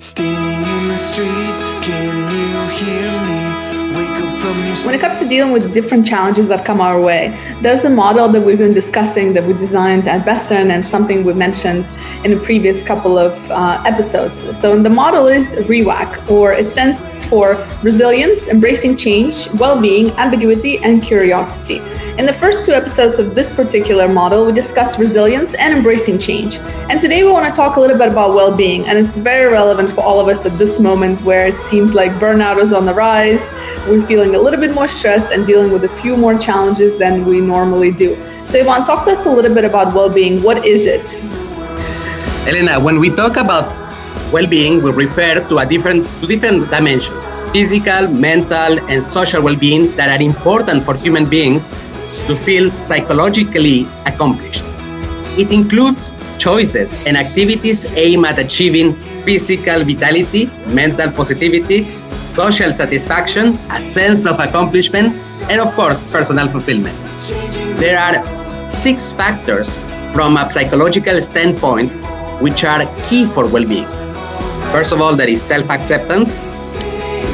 Standing in the street, can you hear me? Wake up from your sleep. When it comes to dealing with different challenges that come our way, there's a model that we've been discussing that we designed at Besson and something we mentioned in a previous couple of episodes. So the model is REWAC, or it stands for Resilience, Embracing Change, Wellbeing, Ambiguity, and Curiosity. In the first two episodes of this particular model, we discussed resilience and embracing change. And today we want to talk a little bit about well-being, and it's very relevant for all of us at this moment where it seems like burnout is on the rise. We're feeling a little bit more stressed and dealing with a few more challenges than we normally do. So Ivan, talk to us a little bit about well-being. What is it? Elena, when we talk about well-being, we refer to different dimensions: physical, mental, and social well-being that are important for human beings to feel psychologically accomplished. It includes choices and activities aimed at achieving physical vitality, mental positivity, social satisfaction, a sense of accomplishment, and of course, personal fulfillment. There are 6 factors from a psychological standpoint which are key for well-being. First of all, there is self-acceptance,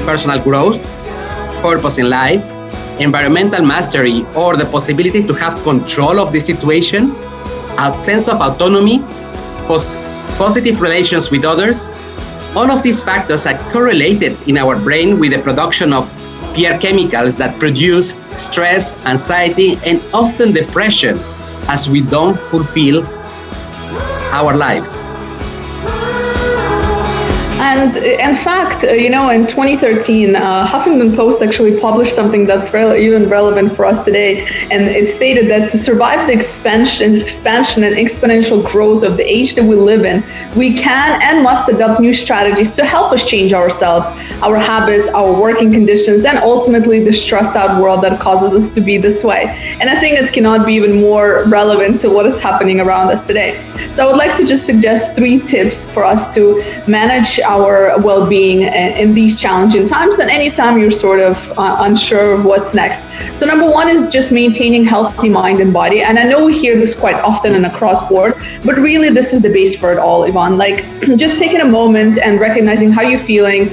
personal growth, purpose in life, environmental mastery, or the possibility to have control of the situation, a sense of autonomy, positive relations with others. All of these factors are correlated in our brain with the production of fear chemicals that produce stress, anxiety, and often depression as we don't fulfill our lives. And in fact, in 2013, Huffington Post actually published something that's even relevant for us today. And it stated that to survive the expansion and exponential growth of the age that we live in, we can and must adopt new strategies to help us change ourselves, our habits, our working conditions, and ultimately the stressed out world that causes us to be this way. And I think it cannot be even more relevant to what is happening around us today. So I would like to just suggest 3 tips for us to manage our well-being in these challenging times and anytime you're sort of unsure of what's next. So number 1 is just maintaining healthy mind and body. And I know we hear this quite often and across board, but really this is the base for it all, Ivan. Like just taking a moment and recognizing how you're feeling,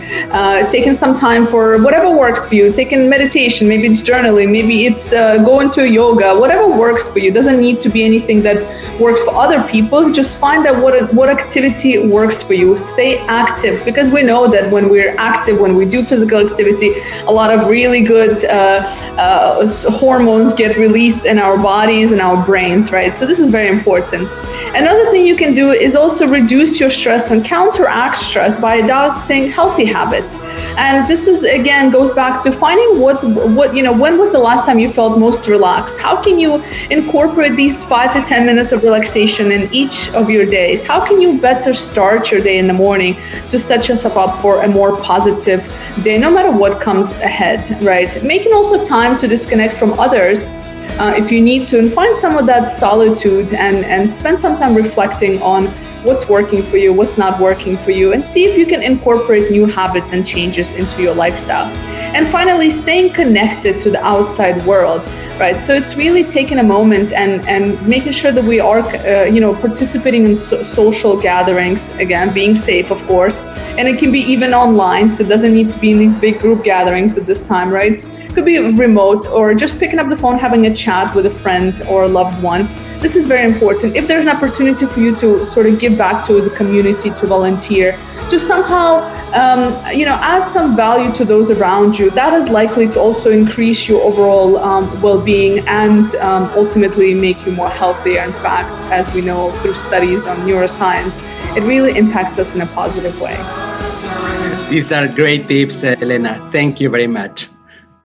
taking some time for whatever works for you, taking meditation, maybe it's journaling, maybe it's going to yoga, whatever works for you. It doesn't need to be anything that works for other people. Just find out what activity works for you. Stay active, because we know that when we're active, when we do physical activity, a lot of really good hormones get released in our bodies and our brains, right? So this is very important. Another thing you can do is also reduce your stress and counteract stress by adopting healthy habits. And this is, again, goes back to finding what when was the last time you felt most relaxed? How can you incorporate these 5 to 10 minutes of relaxation in each of your days? How can you better start your day in the morning to set yourself up for a more positive day, no matter what comes ahead, right? Making also time to disconnect from others if you need to, and find some of that solitude and spend some time reflecting on what's working for you, what's not working for you, and see if you can incorporate new habits and changes into your lifestyle. And finally, staying connected to the outside world, right? So it's really taking a moment and making sure that we are, participating in social gatherings, again, being safe, of course. And it can be even online, so it doesn't need to be in these big group gatherings at this time, right? It could be remote, or just picking up the phone, having a chat with a friend or a loved one. This is very important. If there's an opportunity for you to sort of give back to the community, to volunteer, just somehow, add some value to those around you, that is likely to also increase your overall well-being and ultimately make you more healthier. In fact, as we know through studies on neuroscience, it really impacts us in a positive way. These are great tips, Elena. Thank you very much.